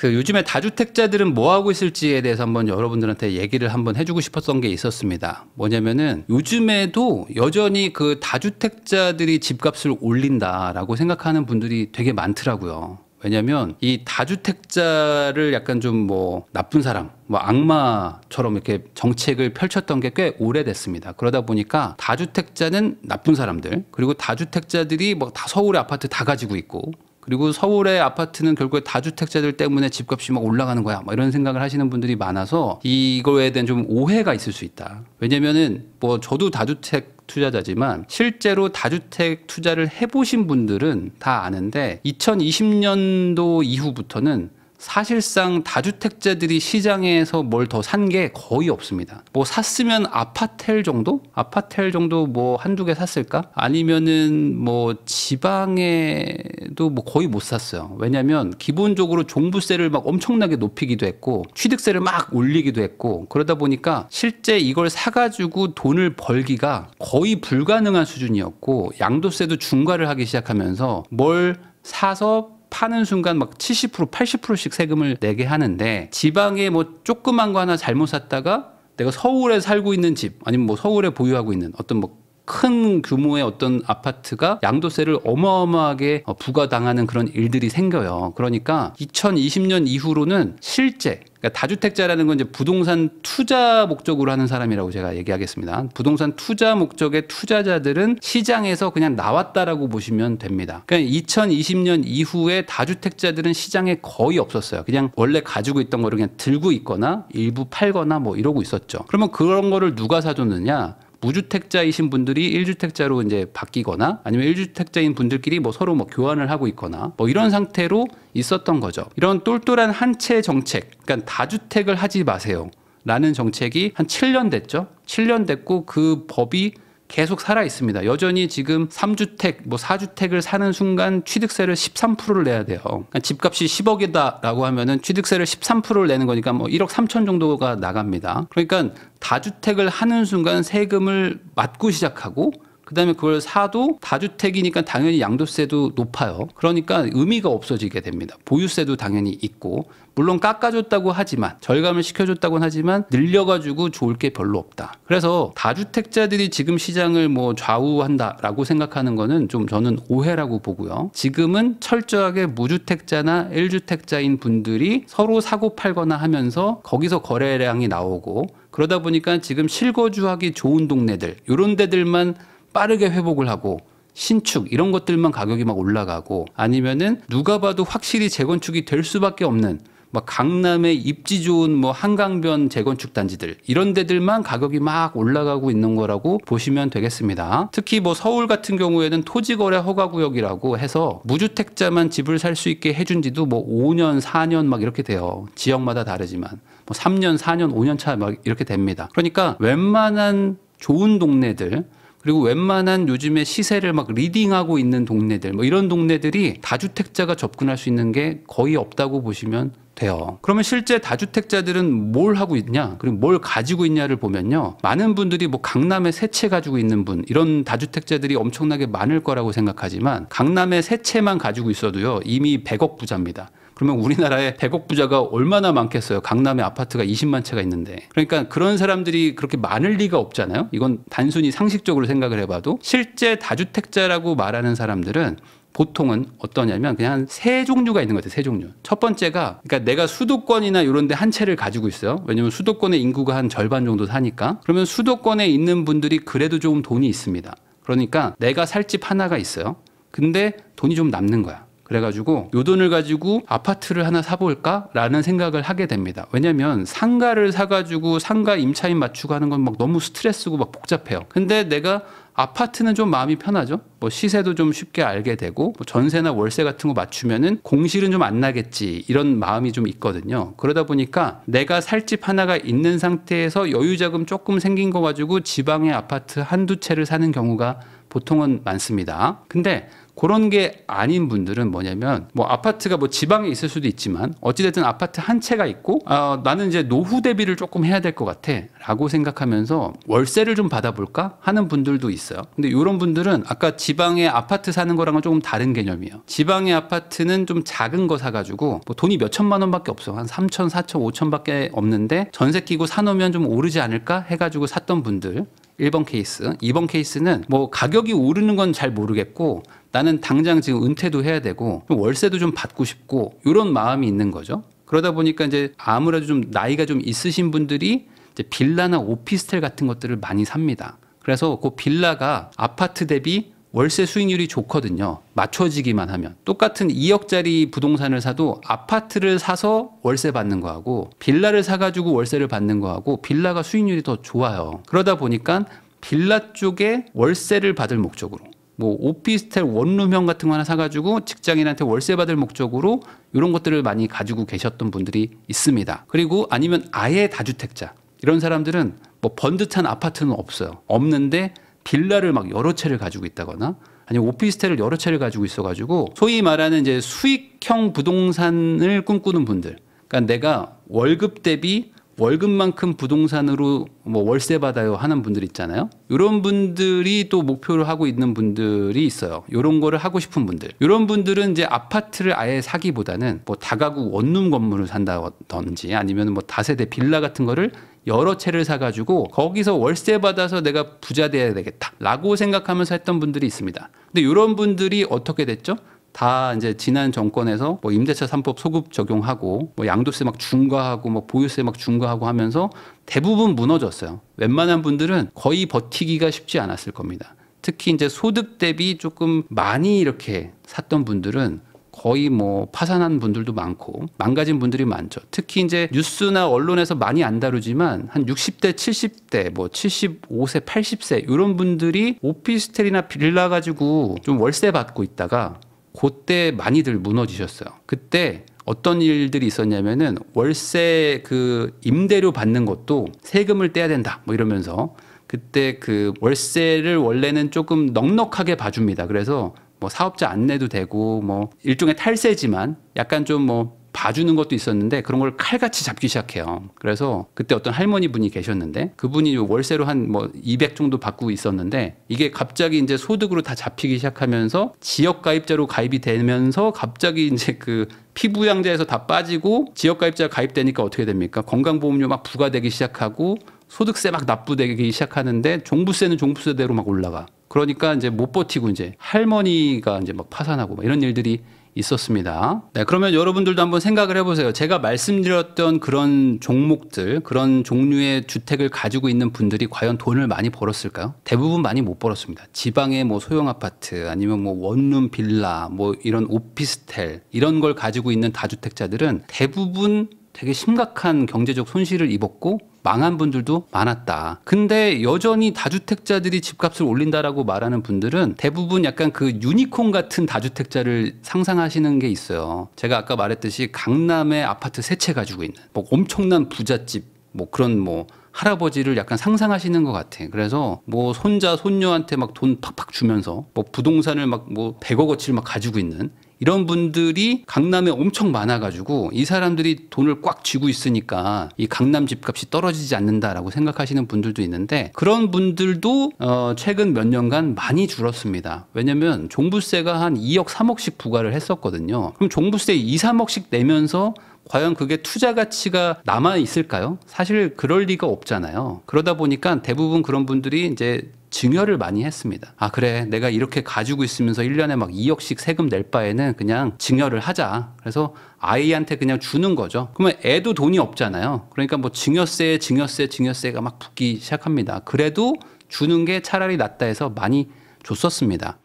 그 요즘에 다주택자들은 뭐 하고 있을지에 대해서 한번 여러분들한테 얘기를 한번 해주고 싶었던 게 있었습니다. 뭐냐면은 요즘에도 여전히 그 다주택자들이 집값을 올린다라고 생각하는 분들이 되게 많더라고요. 왜냐면 이 다주택자를 약간 좀 뭐 나쁜 사람, 뭐 악마처럼 이렇게 정책을 펼쳤던 게 꽤 오래됐습니다. 그러다 보니까 다주택자는 나쁜 사람들, 그리고 다주택자들이 뭐 다 서울의 아파트 다 가지고 있고, 그리고 서울의 아파트는 결국에 다주택자들 때문에 집값이 막 올라가는 거야, 뭐 이런 생각을 하시는 분들이 많아서 이거에 대한 좀 오해가 있을 수 있다. 왜냐면은 뭐 저도 다주택 투자자지만 실제로 다주택 투자를 해보신 분들은 다 아는데 2020년도 이후부터는 사실상 다주택자들이 시장에서 뭘 더 산 게 거의 없습니다. 뭐 샀으면 아파텔 정도? 아파텔 정도 뭐 한두 개 샀을까? 아니면은 뭐 지방에도 뭐 거의 못 샀어요. 왜냐면 기본적으로 종부세를 막 엄청나게 높이기도 했고 취득세를 막 올리기도 했고, 그러다 보니까 실제 이걸 사가지고 돈을 벌기가 거의 불가능한 수준이었고, 양도세도 중과를 하기 시작하면서 뭘 사서 파는 순간 막 70%, 80%씩 세금을 내게 하는데, 지방에 뭐 조그만 거 하나 잘못 샀다가 내가 서울에 살고 있는 집, 아니면 뭐 서울에 보유하고 있는 어떤 뭐 큰 규모의 어떤 아파트가 양도세를 어마어마하게 부과당하는 그런 일들이 생겨요. 그러니까 2020년 이후로는 실제, 그러니까 다주택자라는 건 이제 부동산 투자 목적으로 하는 사람이라고 제가 얘기하겠습니다. 부동산 투자 목적의 투자자들은 시장에서 그냥 나왔다라고 보시면 됩니다. 그러니까 2020년 이후에 다주택자들은 시장에 거의 없었어요. 그냥 원래 가지고 있던 거를 그냥 들고 있거나 일부 팔거나 뭐 이러고 있었죠. 그러면 그런 거를 누가 사줬느냐? 무주택자이신 분들이 1주택자로 이제 바뀌거나, 아니면 1주택자인 분들끼리 뭐 서로 뭐 교환을 하고 있거나 뭐 이런 상태로 있었던 거죠. 이런 똘똘한 한 채 정책, 그러니까 다주택을 하지 마세요 라는 정책이 한 7년 됐죠. 7년 됐고 그 법이 계속 살아 있습니다. 여전히 지금 3주택, 뭐 4주택을 사는 순간 취득세를 13%를 내야 돼요. 그러니까 집값이 10억이다라고 하면은 취득세를 13%를 내는 거니까 뭐 1억 3천 정도가 나갑니다. 그러니까 다주택을 하는 순간 세금을 맞고 시작하고, 그다음에 그걸 사도 다주택이니까 당연히 양도세도 높아요. 그러니까 의미가 없어지게 됩니다. 보유세도 당연히 있고, 물론 깎아줬다고 하지만, 절감을 시켜줬다고는 하지만 늘려가지고 좋을 게 별로 없다. 그래서 다주택자들이 지금 시장을 뭐 좌우한다라고 생각하는 거는 좀 저는 오해라고 보고요. 지금은 철저하게 무주택자나 1주택자인 분들이 서로 사고 팔거나 하면서 거기서 거래량이 나오고, 그러다 보니까 지금 실거주하기 좋은 동네들, 이런 데들만 빠르게 회복을 하고, 신축 이런 것들만 가격이 막 올라가고, 아니면은 누가 봐도 확실히 재건축이 될 수밖에 없는 막 강남의 입지 좋은 뭐 한강변 재건축 단지들, 이런 데들만 가격이 막 올라가고 있는 거라고 보시면 되겠습니다. 특히 뭐 서울 같은 경우에는 토지거래 허가구역이라고 해서 무주택자만 집을 살 수 있게 해준 지도 뭐 5년, 4년 막 이렇게 돼요. 지역마다 다르지만 뭐 3년, 4년, 5년 차 막 이렇게 됩니다. 그러니까 웬만한 좋은 동네들, 그리고 웬만한 요즘에 시세를 막 리딩하고 있는 동네들, 뭐 이런 동네들이 다주택자가 접근할 수 있는 게 거의 없다고 보시면 돼요. 그러면 실제 다주택자들은 뭘 하고 있냐, 그리고 뭘 가지고 있냐를 보면요, 많은 분들이 뭐 강남에 세 채 가지고 있는 분, 이런 다주택자들이 엄청나게 많을 거라고 생각하지만 강남에 세 채만 가지고 있어도요 이미 100억 부자입니다. 그러면 우리나라에 100억 부자가 얼마나 많겠어요? 강남에 아파트가 20만 채가 있는데. 그러니까 그런 사람들이 그렇게 많을 리가 없잖아요. 이건 단순히 상식적으로 생각을 해봐도. 실제 다주택자라고 말하는 사람들은 보통은 어떠냐면 그냥 세 종류가 있는 것 같아요. 세 종류. 첫 번째가, 그러니까 내가 수도권이나 이런 데 한 채를 가지고 있어요. 왜냐면 수도권의 인구가 한 절반 정도 사니까. 그러면 수도권에 있는 분들이 그래도 좀 돈이 있습니다. 그러니까 내가 살 집 하나가 있어요. 근데 돈이 좀 남는 거야. 그래가지고 요 돈을 가지고 아파트를 하나 사볼까라는 생각을 하게 됩니다. 왜냐면 상가를 사가지고 상가 임차인 맞추고 하는 건 막 너무 스트레스고 막 복잡해요. 근데 내가 아파트는 좀 마음이 편하죠. 뭐 시세도 좀 쉽게 알게 되고, 뭐 전세나 월세 같은 거 맞추면은 공실은 좀 안 나겠지, 이런 마음이 좀 있거든요. 그러다 보니까 내가 살 집 하나가 있는 상태에서 여유자금 조금 생긴 거 가지고 지방의 아파트 한두 채를 사는 경우가 보통은 많습니다. 근데 그런 게 아닌 분들은 뭐냐면 뭐 아파트가 뭐 지방에 있을 수도 있지만 어찌됐든 아파트 한 채가 있고 나는 이제 노후 대비를 조금 해야 될 것 같아 라고 생각하면서 월세를 좀 받아볼까 하는 분들도 있어요. 근데 이런 분들은 아까 지방에 아파트 사는 거랑은 조금 다른 개념이에요. 지방의 아파트는 좀 작은 거 사가지고 뭐 돈이 몇 천만 원밖에 없어. 한 3천, 4천, 5천밖에 없는데 전세 끼고 사놓으면 좀 오르지 않을까 해가지고 샀던 분들 1번 케이스. 2번 케이스는 뭐 가격이 오르는 건 잘 모르겠고 나는 당장 지금 은퇴도 해야 되고 좀 월세도 좀 받고 싶고 이런 마음이 있는 거죠. 그러다 보니까 이제 아무래도 좀 나이가 좀 있으신 분들이 이제 빌라나 오피스텔 같은 것들을 많이 삽니다. 그래서 그 빌라가 아파트 대비 월세 수익률이 좋거든요. 맞춰지기만 하면. 똑같은 2억짜리 부동산을 사도 아파트를 사서 월세 받는 거하고 빌라를 사가지고 월세를 받는 거하고 빌라가 수익률이 더 좋아요. 그러다 보니까 빌라 쪽에 월세를 받을 목적으로 뭐 오피스텔 원룸형 같은 거 하나 사가지고 직장인한테 월세 받을 목적으로 이런 것들을 많이 가지고 계셨던 분들이 있습니다. 그리고 아니면 아예 다주택자. 이런 사람들은 뭐 번듯한 아파트는 없어요. 없는데 빌라를 막 여러 채를 가지고 있다거나 아니면 오피스텔을 여러 채를 가지고 있어가지고 소위 말하는 이제 수익형 부동산을 꿈꾸는 분들. 그러니까 내가 월급 대비 월급만큼 부동산으로 뭐 월세 받아요 하는 분들 있잖아요. 이런 분들이 또 목표를 하고 있는 분들이 있어요. 이런 거를 하고 싶은 분들. 이런 분들은 이제 아파트를 아예 사기보다는 뭐 다가구 원룸 건물을 산다든지 아니면 뭐 다세대 빌라 같은 거를 여러 채를 사가지고 거기서 월세 받아서 내가 부자 돼야 되겠다라고 생각하면서 했던 분들이 있습니다. 근데 이런 분들이 어떻게 됐죠? 다 이제 지난 정권에서 뭐 임대차 3법 소급 적용하고 뭐 양도세 막 중과하고 뭐 보유세 막 중과하고 하면서 대부분 무너졌어요. 웬만한 분들은 거의 버티기가 쉽지 않았을 겁니다. 특히 이제 소득 대비 조금 많이 이렇게 샀던 분들은 거의 뭐 파산한 분들도 많고 망가진 분들이 많죠. 특히 이제 뉴스나 언론에서 많이 안 다루지만 한 60대, 70대, 뭐 75세, 80세 이런 분들이 오피스텔이나 빌라 가지고 좀 월세 받고 있다가 그때 많이들 무너지셨어요. 그때 어떤 일들이 있었냐면은 월세 그 임대료 받는 것도 세금을 떼야 된다 뭐 이러면서 그때 그 월세를 원래는 조금 넉넉하게 봐줍니다. 그래서 뭐 사업자 안 내도 되고 뭐 일종의 탈세지만 약간 좀 뭐 봐주는 것도 있었는데 그런 걸 칼같이 잡기 시작해요. 그래서 그때 어떤 할머니 분이 계셨는데 그분이 월세로 한 뭐 200 정도 받고 있었는데 이게 갑자기 이제 소득으로 다 잡히기 시작하면서 지역 가입자로 가입이 되면서 갑자기 이제 그 피부양자에서 다 빠지고 지역 가입자 가입되니까 어떻게 됩니까? 건강보험료 막 부과되기 시작하고 소득세 막 납부되기 시작하는데 종부세는 종부세대로 막 올라가. 그러니까 이제 못 버티고 이제 할머니가 이제 막 파산하고 막 이런 일들이 있었습니다. 네, 그러면 여러분들도 한번 생각을 해보세요. 제가 말씀드렸던 그런 종목들, 그런 종류의 주택을 가지고 있는 분들이 과연 돈을 많이 벌었을까요? 대부분 많이 못 벌었습니다. 지방의 뭐 소형 아파트, 아니면 뭐 원룸 빌라, 뭐 이런 오피스텔 이런 걸 가지고 있는 다주택자들은 대부분 되게 심각한 경제적 손실을 입었고 망한 분들도 많았다. 근데 여전히 다주택자들이 집값을 올린다라고 말하는 분들은 대부분 약간 그 유니콘 같은 다주택자를 상상하시는 게 있어요. 제가 아까 말했듯이 강남에 아파트 3채 가지고 있는 뭐 엄청난 부잣집 뭐 그런 뭐 할아버지를 약간 상상하시는 것 같아. 그래서 뭐 손자 손녀한테 막 돈 팍팍 주면서 뭐 부동산을 막 뭐 100억어치를 막 가지고 있는 이런 분들이 강남에 엄청 많아가지고 이 사람들이 돈을 꽉 쥐고 있으니까 이 강남 집값이 떨어지지 않는다라고 생각하시는 분들도 있는데 그런 분들도 최근 몇 년간 많이 줄었습니다. 왜냐면 종부세가 한 2억 3억씩 부과를 했었거든요. 그럼 종부세 2, 3억씩 내면서 과연 그게 투자 가치가 남아 있을까요? 사실 그럴 리가 없잖아요. 그러다 보니까 대부분 그런 분들이 이제 증여를 많이 했습니다. 아, 그래. 내가 이렇게 가지고 있으면서 1년에 막 2억씩 세금 낼 바에는 그냥 증여를 하자. 그래서 아이한테 그냥 주는 거죠. 그러면 애도 돈이 없잖아요. 그러니까 뭐 증여세가 막 붙기 시작합니다. 그래도 주는 게 차라리 낫다 해서 많이 줬었습니다.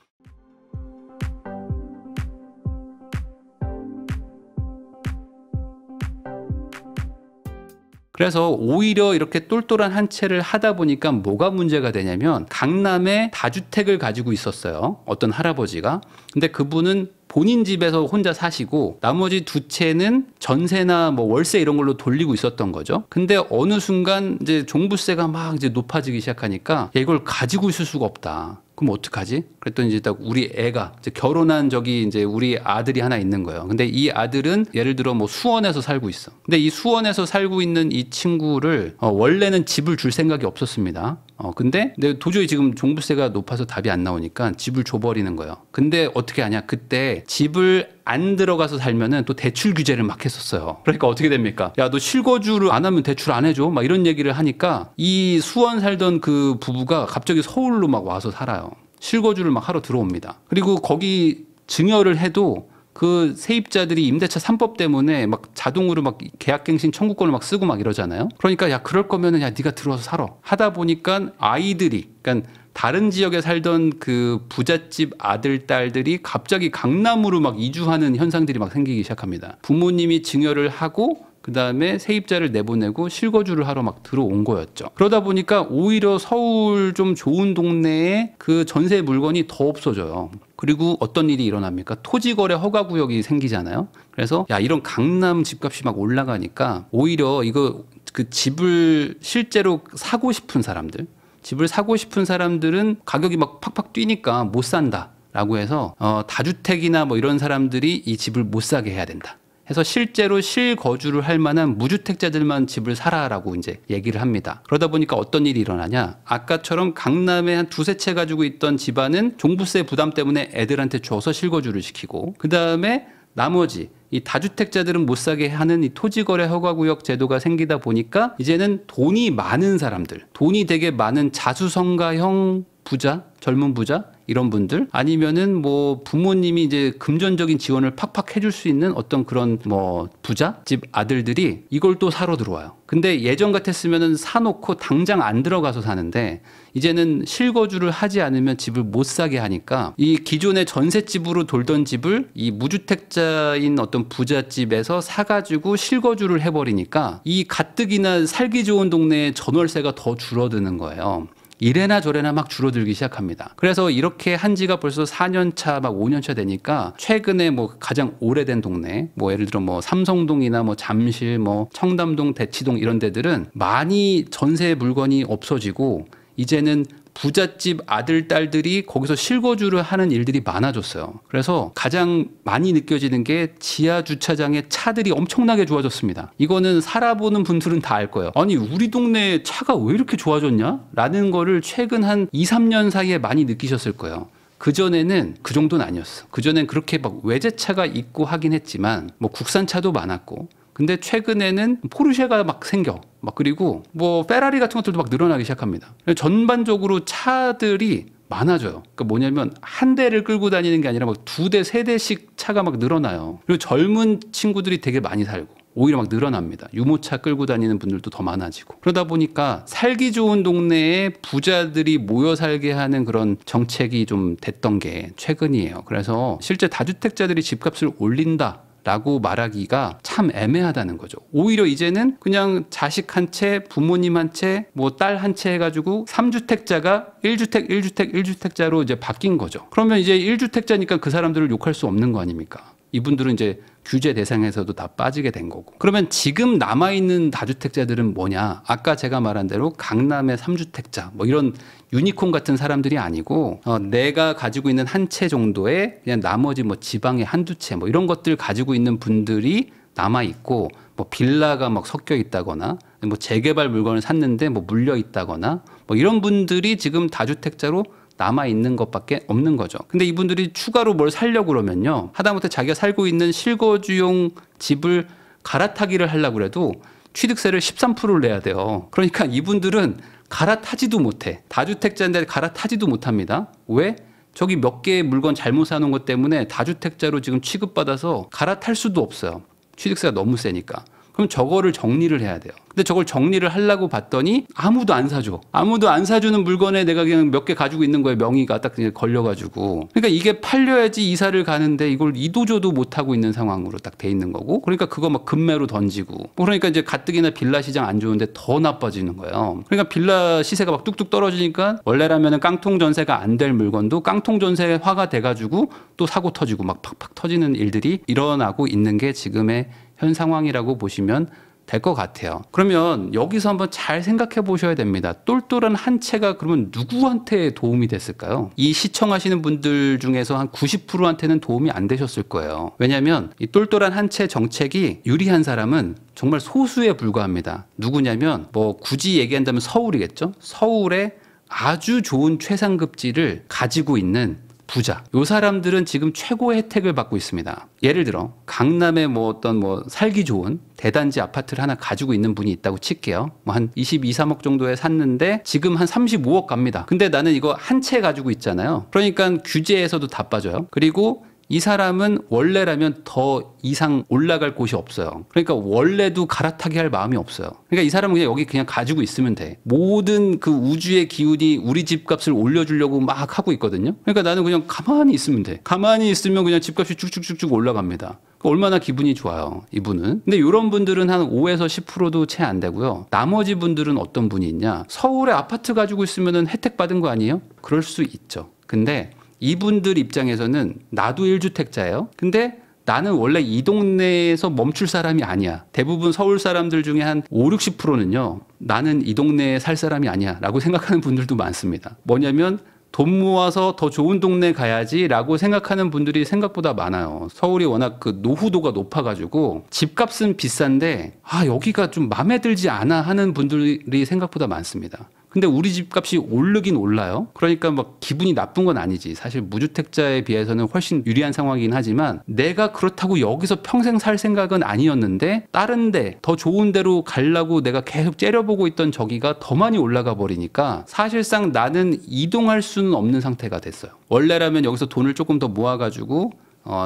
그래서 오히려 이렇게 똘똘한 한 채를 하다 보니까 뭐가 문제가 되냐면 강남에 다주택을 가지고 있었어요. 어떤 할아버지가. 근데 그분은 본인 집에서 혼자 사시고 나머지 2채는 전세나 뭐 월세 이런 걸로 돌리고 있었던 거죠. 근데 어느 순간 이제 종부세가 막 이제 높아지기 시작하니까 이걸 가지고 있을 수가 없다. 그럼 어떡하지? 그랬더니 이제 딱 우리 애가 이제 결혼한 저기 이제 우리 아들이 하나 있는 거예요. 근데 이 아들은 예를 들어 뭐 수원에서 살고 있어. 근데 이 수원에서 살고 있는 이 친구를 원래는 집을 줄 생각이 없었습니다. 근데 도저히 지금 종부세가 높아서 답이 안 나오니까 집을 줘버리는 거예요. 근데 어떻게 하냐? 그때 집을 안 들어가서 살면은 또 대출 규제를 막 했었어요. 그러니까 어떻게 됩니까? 야, 너 실거주를 안 하면 대출 안 해줘. 막 이런 얘기를 하니까 이 수원 살던 그 부부가 갑자기 서울로 막 와서 살아요. 실거주를 막 하러 들어옵니다. 그리고 거기 증여를 해도 그 세입자들이 임대차 3법 때문에 막 자동으로 막 계약갱신 청구권을 막 쓰고 막 이러잖아요. 그러니까 야, 그럴 거면은 야, 네가 들어와서 살아. 하다 보니까 아이들이, 그러니까 다른 지역에 살던 그 부잣집 아들, 딸들이 갑자기 강남으로 막 이주하는 현상들이 막 생기기 시작합니다. 부모님이 증여를 하고 그 다음에 세입자를 내보내고 실거주를 하러 막 들어온 거였죠. 그러다 보니까 오히려 서울 좀 좋은 동네에 그 전세 물건이 더 없어져요. 그리고 어떤 일이 일어납니까? 토지거래 허가구역이 생기잖아요. 그래서 야, 이런 강남 집값이 막 올라가니까 오히려 이거 그 집을 실제로 사고 싶은 사람들, 집을 사고 싶은 사람들은 가격이 막 팍팍 뛰니까 못 산다라고 해서 다주택이나 뭐 이런 사람들이 이 집을 못 사게 해야 된다. 해서 실제로 실거주를 할 만한 무주택자들만 집을 사라라고 이제 얘기를 합니다. 그러다 보니까 어떤 일이 일어나냐? 아까처럼 강남에 한 두세 채 가지고 있던 집안은 종부세 부담 때문에 애들한테 줘서 실거주를 시키고, 그 다음에 나머지 이 다주택자들은 못 사게 하는 이 토지거래 허가구역 제도가 생기다 보니까 이제는 돈이 많은 사람들, 돈이 되게 많은 자수성가형 부자, 젊은 부자 이런 분들, 아니면은 뭐 부모님이 이제 금전적인 지원을 팍팍 해줄 수 있는 어떤 그런 뭐 부잣집 아들들이 이걸 또 사러 들어와요. 근데 예전 같았으면은 사놓고 당장 안 들어가서 사는데 이제는 실거주를 하지 않으면 집을 못 사게 하니까 이 기존의 전셋집으로 돌던 집을 이 무주택자인 어떤 부잣집에서 사가지고 실거주를 해버리니까 이 가뜩이나 살기 좋은 동네에 전월세가 더 줄어드는 거예요. 이래나 저래나 막 줄어들기 시작합니다. 그래서 이렇게 한 지가 벌써 4년 차, 막 5년 차 되니까 최근에 뭐 가장 오래된 동네, 뭐 예를 들어 뭐 삼성동이나 뭐 잠실, 뭐 청담동, 대치동 이런 데들은 많이 전세 물건이 없어지고 이제는 부잣집 아들, 딸들이 거기서 실거주를 하는 일들이 많아졌어요. 그래서 가장 많이 느껴지는 게 지하 주차장에 차들이 엄청나게 좋아졌습니다. 이거는 살아보는 분들은 다 알 거예요. 아니, 우리 동네 차가 왜 이렇게 좋아졌냐? 라는 거를 최근 한 2, 3년 사이에 많이 느끼셨을 거예요. 그전에는 그 정도는 아니었어. 그전엔 그렇게 막 외제차가 있고 하긴 했지만 뭐 국산차도 많았고, 근데 최근에는 포르쉐가 막 생겨. 막 그리고 뭐 페라리 같은 것들도 막 늘어나기 시작합니다. 전반적으로 차들이 많아져요. 그러니까 뭐냐면 한 대를 끌고 다니는 게 아니라 막 2대, 3대씩 차가 막 늘어나요. 그리고 젊은 친구들이 되게 많이 살고 오히려 막 늘어납니다. 유모차 끌고 다니는 분들도 더 많아지고. 그러다 보니까 살기 좋은 동네에 부자들이 모여 살게 하는 그런 정책이 좀 됐던 게 최근이에요. 그래서 실제 다주택자들이 집값을 올린다 라고 말하기가 참 애매하다는 거죠. 오히려 이제는 그냥 자식 한 채, 부모님 한 채, 뭐 딸 한 채 해가지고 3주택자가 1주택, 1주택, 1주택자로 이제 바뀐 거죠. 그러면 이제 1주택자니까 그 사람들을 욕할 수 없는 거 아닙니까? 이분들은 이제 규제 대상에서도 다 빠지게 된 거고. 그러면 지금 남아있는 다주택자들은 뭐냐? 아까 제가 말한 대로 강남의 3주택자, 뭐 이런 유니콘 같은 사람들이 아니고 내가 가지고 있는 한 채 정도의 그냥 나머지 뭐 지방의 한두 채 뭐 이런 것들 가지고 있는 분들이 남아있고, 뭐 빌라가 막 섞여 있다거나 뭐 재개발 물건을 샀는데 뭐 물려 있다거나 뭐 이런 분들이 지금 다주택자로 남아있는 것밖에 없는 거죠. 근데 이분들이 추가로 뭘 살려고 그러면요, 하다못해 자기가 살고 있는 실거주용 집을 갈아타기를 하려고 해도 취득세를 13%를 내야 돼요. 그러니까 이분들은 갈아타지도 못해. 다주택자인데 갈아타지도 못합니다. 왜? 저기 몇 개의 물건 잘못 사놓은 것 때문에 다주택자로 지금 취급받아서 갈아탈 수도 없어요. 취득세가 너무 세니까. 그럼 저거를 정리를 해야 돼요. 근데 저걸 정리를 하려고 봤더니 아무도 안 사줘. 아무도 안 사주는 물건에 내가 그냥 몇 개 가지고 있는 거에 명의가 딱 그냥 걸려가지고. 그러니까 이게 팔려야지 이사를 가는데 이걸 이도저도 못하고 있는 상황으로 딱 돼 있는 거고. 그러니까 그거 막 금매로 던지고. 그러니까 이제 가뜩이나 빌라 시장 안 좋은데 더 나빠지는 거예요. 그러니까 빌라 시세가 막 뚝뚝 떨어지니까 원래라면은 깡통 전세가 안 될 물건도 깡통 전세화가 돼가지고 또 사고 터지고 막 팍팍 터지는 일들이 일어나고 있는 게 지금의 현 상황이라고 보시면 될 것 같아요. 그러면 여기서 한번 잘 생각해 보셔야 됩니다. 똘똘한 한 채가 그러면 누구한테 도움이 됐을까요? 이 시청하시는 분들 중에서 한 90%한테는 도움이 안 되셨을 거예요. 왜냐하면 이 똘똘한 한 채 정책이 유리한 사람은 정말 소수에 불과합니다. 누구냐면 뭐 굳이 얘기한다면 서울이겠죠. 서울에 아주 좋은 최상급지를 가지고 있는 부자. 요 사람들은 지금 최고의 혜택을 받고 있습니다. 예를 들어 강남에 뭐 어떤 뭐 살기 좋은 대단지 아파트를 하나 가지고 있는 분이 있다고 칠게요. 뭐 한 22, 3억 정도에 샀는데 지금 한 35억 갑니다. 근데 나는 이거 한 채 가지고 있잖아요. 그러니까 규제에서도 다 빠져요. 그리고 이 사람은 원래라면 더 이상 올라갈 곳이 없어요. 그러니까 원래도 갈아타게 할 마음이 없어요. 그러니까 이 사람은 그냥 여기 그냥 가지고 있으면 돼. 모든 그 우주의 기운이 우리 집값을 올려주려고 막 하고 있거든요. 그러니까 나는 그냥 가만히 있으면 돼. 가만히 있으면 그냥 집값이 쭉쭉쭉쭉 올라갑니다. 얼마나 기분이 좋아요, 이분은. 근데 이런 분들은 한 5에서 10%도 채 안 되고요. 나머지 분들은 어떤 분이 있냐? 서울에 아파트 가지고 있으면 혜택 받은 거 아니에요? 그럴 수 있죠. 근데 이분들 입장에서는 나도 1주택자예요. 근데 나는 원래 이 동네에서 멈출 사람이 아니야. 대부분 서울 사람들 중에 한 5, 60%는요. 나는 이 동네에 살 사람이 아니야 라고 생각하는 분들도 많습니다. 뭐냐면 돈 모아서 더 좋은 동네 가야지 라고 생각하는 분들이 생각보다 많아요. 서울이 워낙 그 노후도가 높아가지고 집값은 비싼데 여기가 좀 마음에 들지 않아 하는 분들이 생각보다 많습니다. 근데 우리 집값이 오르긴 올라요. 그러니까 막 기분이 나쁜 건 아니지. 사실 무주택자에 비해서는 훨씬 유리한 상황이긴 하지만 내가 그렇다고 여기서 평생 살 생각은 아니었는데 다른 데 더 좋은 데로 가려고 내가 계속 째려보고 있던 저기가 더 많이 올라가 버리니까 사실상 나는 이동할 수는 없는 상태가 됐어요. 원래라면 여기서 돈을 조금 더 모아가지고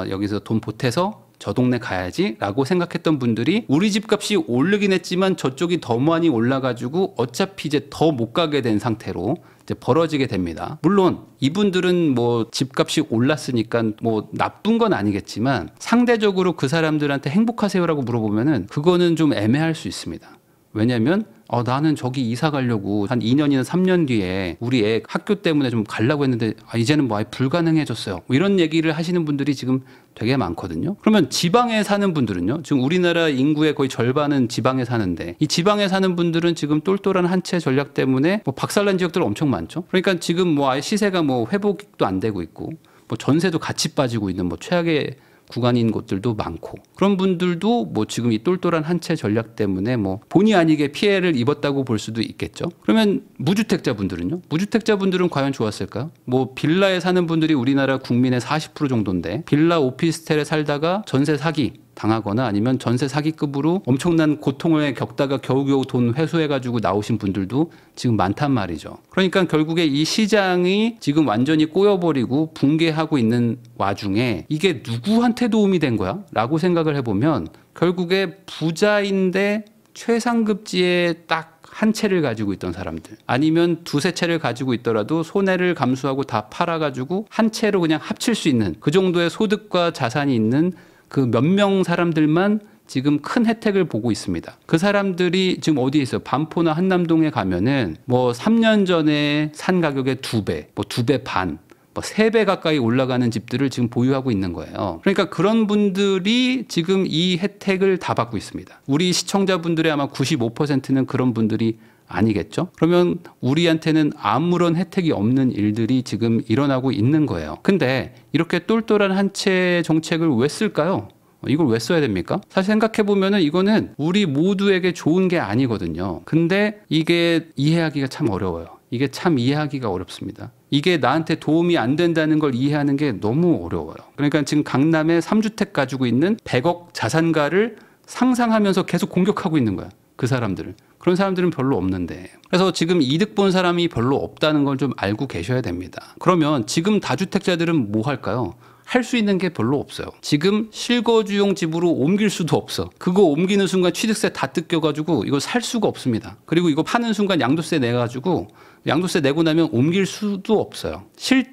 여기서 돈 보태서 저 동네 가야지 라고 생각했던 분들이 우리 집값이 오르긴 했지만 저쪽이 더 많이 올라가지고 어차피 이제 더 못 가게 된 상태로 이제 벌어지게 됩니다. 물론 이분들은 뭐 집값이 올랐으니까 뭐 나쁜 건 아니겠지만 상대적으로 그 사람들한테 행복하세요라고 물어보면은 그거는 좀 애매할 수 있습니다. 왜냐면 나는 저기 이사 가려고 한 2년이나 3년 뒤에 우리 애 학교 때문에 좀 가려고 했는데 이제는 뭐 아예 불가능해졌어요. 뭐 이런 얘기를 하시는 분들이 지금 되게 많거든요. 그러면 지방에 사는 분들은요. 지금 우리나라 인구의 거의 절반은 지방에 사는데 이 지방에 사는 분들은 지금 똘똘한 한 채 전략 때문에 뭐 박살난 지역들 엄청 많죠. 그러니까 지금 뭐 아예 시세가 뭐 회복도 안 되고 있고 뭐 전세도 같이 빠지고 있는 뭐 최악의 구간인 곳들도 많고 그런 분들도 뭐 지금 이 똘똘한 한 채 전략 때문에 뭐 본의 아니게 피해를 입었다고 볼 수도 있겠죠. 그러면 무주택자분들은요? 무주택자분들은 과연 좋았을까요? 뭐 빌라에 사는 분들이 우리나라 국민의 40% 정도인데 빌라 오피스텔에 살다가 전세 사기 당하거나 아니면 전세 사기급으로 엄청난 고통을 겪다가 겨우겨우 돈 회수해가지고 나오신 분들도 지금 많단 말이죠. 그러니까 결국에 이 시장이 지금 완전히 꼬여버리고 붕괴하고 있는 와중에 이게 누구한테 도움이 된 거야? 라고 생각을 해보면 결국에 부자인데 최상급지에 딱 한 채를 가지고 있던 사람들 아니면 두세 채를 가지고 있더라도 손해를 감수하고 다 팔아가지고 한 채로 그냥 합칠 수 있는 그 정도의 소득과 자산이 있는 그 몇 명 사람들만 지금 큰 혜택을 보고 있습니다. 그 사람들이 지금 어디에 있어요? 반포나 한남동에 가면은 뭐 3년 전에 산 가격의 2배, 뭐 2배 반, 뭐 3배 가까이 올라가는 집들을 지금 보유하고 있는 거예요. 그러니까 그런 분들이 지금 이 혜택을 다 받고 있습니다. 우리 시청자분들의 아마 95%는 그런 분들이 아니겠죠? 그러면 우리한테는 아무런 혜택이 없는 일들이 지금 일어나고 있는 거예요. 근데 이렇게 똘똘한 한 채 정책을 왜 쓸까요? 이걸 왜 써야 됩니까? 사실 생각해보면은 이거는 우리 모두에게 좋은 게 아니거든요. 근데 이게 이해하기가 참 어려워요. 이게 참 이해하기가 어렵습니다. 이게 나한테 도움이 안 된다는 걸 이해하는 게 너무 어려워요. 그러니까 지금 강남에 3주택 가지고 있는 100억 자산가를 상상하면서 계속 공격하고 있는 거야. 그 사람들을. 그런 사람들은 별로 없는데. 그래서 지금 이득 본 사람이 별로 없다는 걸 좀 알고 계셔야 됩니다. 그러면 지금 다주택자들은 뭐 할까요? 할 수 있는 게 별로 없어요. 지금 실거주용 집으로 옮길 수도 없어. 그거 옮기는 순간 취득세 다 뜯겨가지고 이거 살 수가 없습니다. 그리고 이거 파는 순간 양도세 내가지고 양도세 내고 나면 옮길 수도 없어요.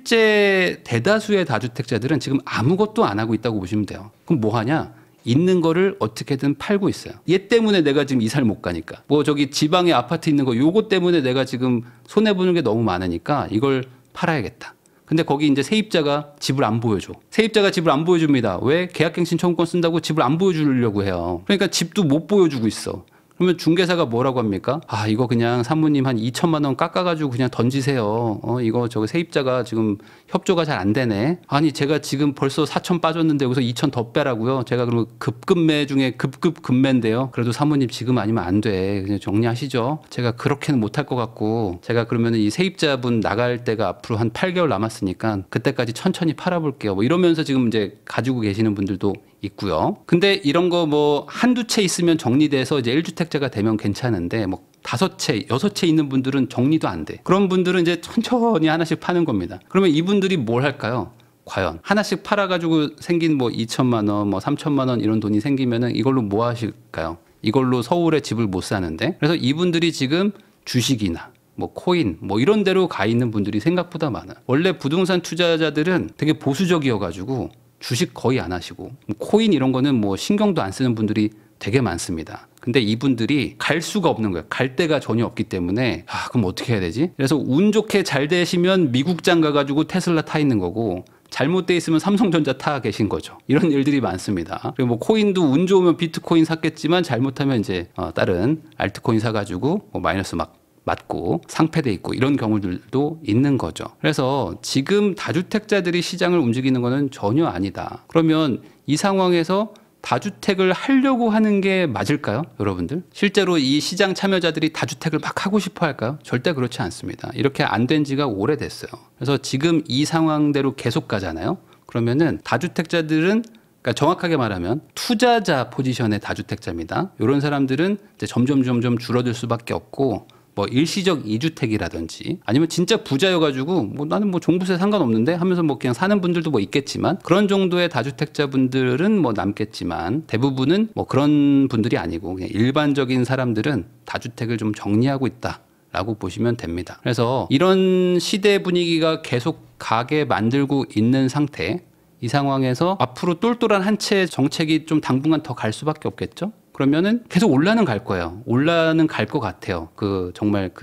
실제 대다수의 다주택자들은 지금 아무것도 안 하고 있다고 보시면 돼요. 그럼 뭐 하냐? 있는 거를 어떻게든 팔고 있어요. 얘 때문에 내가 지금 이사를 못 가니까. 뭐 저기 지방에 아파트 있는 거 요거 때문에 내가 지금 손해보는 게 너무 많으니까 이걸 팔아야겠다. 근데 거기 이제 세입자가 집을 안 보여줘. 세입자가 집을 안 보여줍니다. 왜? 계약갱신 청구권 쓴다고 집을 안 보여주려고 해요. 그러니까 집도 못 보여주고 있어. 그러면 중개사가 뭐라고 합니까? 아, 이거 그냥 사모님 한 2천만 원 깎아가지고 그냥 던지세요. 이거 저거 세입자가 지금 협조가 잘 안 되네. 아니, 제가 지금 벌써 4천 빠졌는데 여기서 2천 더 빼라고요. 제가 그러면 급급매 중에 급급급매인데요. 그래도 사모님 지금 아니면 안 돼. 그냥 정리하시죠. 제가 그렇게는 못할 것 같고, 제가 그러면 이 세입자분 나갈 때가 앞으로 한 8개월 남았으니까 그때까지 천천히 팔아볼게요. 뭐 이러면서 지금 이제 가지고 계시는 분들도 있고요. 근데 이런 거 뭐 한두 채 있으면 정리돼서 이제 1주택자가 되면 괜찮은데 뭐 5채, 6채 있는 분들은 정리도 안 돼. 그런 분들은 이제 천천히 하나씩 파는 겁니다. 그러면 이분들이 뭘 할까요? 과연 하나씩 팔아가지고 생긴 뭐 2천만 원, 뭐 3천만 원 이런 돈이 생기면은 이걸로 뭐 하실까요? 이걸로 서울에 집을 못 사는데. 그래서 이분들이 지금 주식이나 뭐 코인 뭐 이런 데로 가 있는 분들이 생각보다 많아. 원래 부동산 투자자들은 되게 보수적이어가지고 주식 거의 안 하시고 코인 이런 거는 뭐 신경도 안 쓰는 분들이 되게 많습니다. 근데 이분들이 갈 수가 없는 거예요. 갈 데가 전혀 없기 때문에 그럼 어떻게 해야 되지? 그래서 운 좋게 잘 되시면 미국장 가가지고 테슬라 타 있는 거고, 잘못돼 있으면 삼성전자 타 계신 거죠. 이런 일들이 많습니다. 그리고 뭐 코인도 운 좋으면 비트코인 샀겠지만 잘못하면 이제 다른 알트코인 사가지고 뭐 마이너스 막 맞고 상패돼 있고 이런 경우들도 있는 거죠. 그래서 지금 다주택자들이 시장을 움직이는 거는 전혀 아니다. 그러면 이 상황에서 다주택을 하려고 하는 게 맞을까요? 여러분들? 실제로 이 시장 참여자들이 다주택을 막 하고 싶어 할까요? 절대 그렇지 않습니다. 이렇게 안 된 지가 오래됐어요. 그래서 지금 이 상황대로 계속 가잖아요. 그러면은 다주택자들은, 그러니까 정확하게 말하면 투자자 포지션의 다주택자입니다. 이런 사람들은 이제 점점 줄어들 수밖에 없고, 뭐 일시적 2주택이라든지 아니면 진짜 부자여가지고 뭐 나는 뭐 종부세 상관없는데 하면서 뭐 그냥 사는 분들도 뭐 있겠지만, 그런 정도의 다주택자분들은 뭐 남겠지만 대부분은 뭐 그런 분들이 아니고 그냥 일반적인 사람들은 다주택을 좀 정리하고 있다라고 보시면 됩니다. 그래서 이런 시대 분위기가 계속 가게 만들고 있는 상태, 이 상황에서 앞으로 똘똘한 한 채 정책이 좀 당분간 더 갈 수밖에 없겠죠. 그러면은 계속 올라는 갈 거예요. 올라는 갈 것 같아요.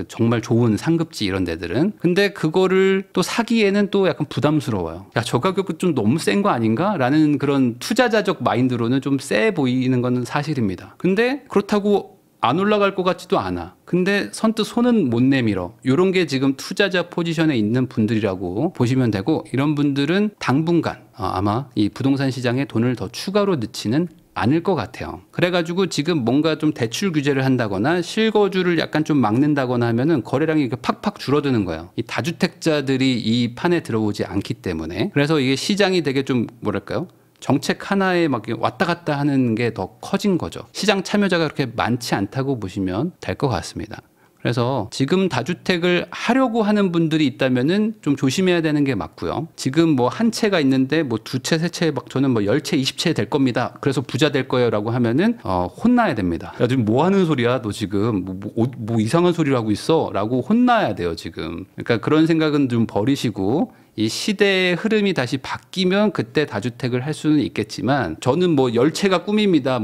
정말 좋은 상급지 이런 데들은. 근데 그거를 또 사기에는 또 약간 부담스러워요. 야, 저 가격은 좀 너무 센 거 아닌가? 라는 그런 투자자적 마인드로는 좀 세 보이는 건 사실입니다. 근데 그렇다고 안 올라갈 것 같지도 않아. 근데 선뜻 손은 못 내밀어. 이런 게 지금 투자자 포지션에 있는 분들이라고 보시면 되고, 이런 분들은 당분간 아마 이 부동산 시장에 돈을 더 추가로 넣지는 않을 것 같아요. 그래가지고 지금 뭔가 좀 대출 규제를 한다거나 실거주를 약간 좀 막는다거나 하면은 거래량이 팍팍 줄어드는 거예요. 이 다주택자들이 이 판에 들어오지 않기 때문에. 그래서 이게 시장이 되게 좀 뭐랄까요? 정책 하나에 막 왔다 갔다 하는 게 더 커진 거죠. 시장 참여자가 그렇게 많지 않다고 보시면 될 것 같습니다. 그래서 지금 다주택을 하려고 하는 분들이 있다면은 좀 조심해야 되는 게 맞고요. 지금 뭐 한 채가 있는데 뭐 2채, 3채 막 저는 뭐 10채, 20채 될 겁니다. 그래서 부자 될 거예요라고 하면은 혼나야 됩니다. 야, 지금 뭐 하는 소리야? 너 지금 뭐 이상한 소리를 하고 있어?라고 혼나야 돼요, 지금. 그러니까 그런 생각은 좀 버리시고, 이 시대의 흐름이 다시 바뀌면 그때 다주택을 할 수는 있겠지만, 저는 뭐 10채가 꿈입니다.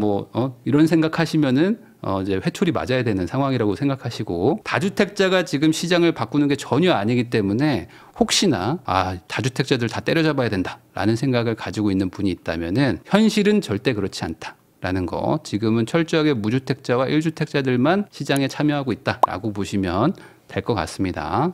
이런 생각하시면은 이제 회초리 맞아야 되는 상황이라고 생각하시고, 다주택자가 지금 시장을 바꾸는 게 전혀 아니기 때문에 혹시나 다주택자들 다 때려잡아야 된다라는 생각을 가지고 있는 분이 있다면은 현실은 절대 그렇지 않다라는 거, 지금은 철저하게 무주택자와 1주택자들만 시장에 참여하고 있다라고 보시면 될 것 같습니다.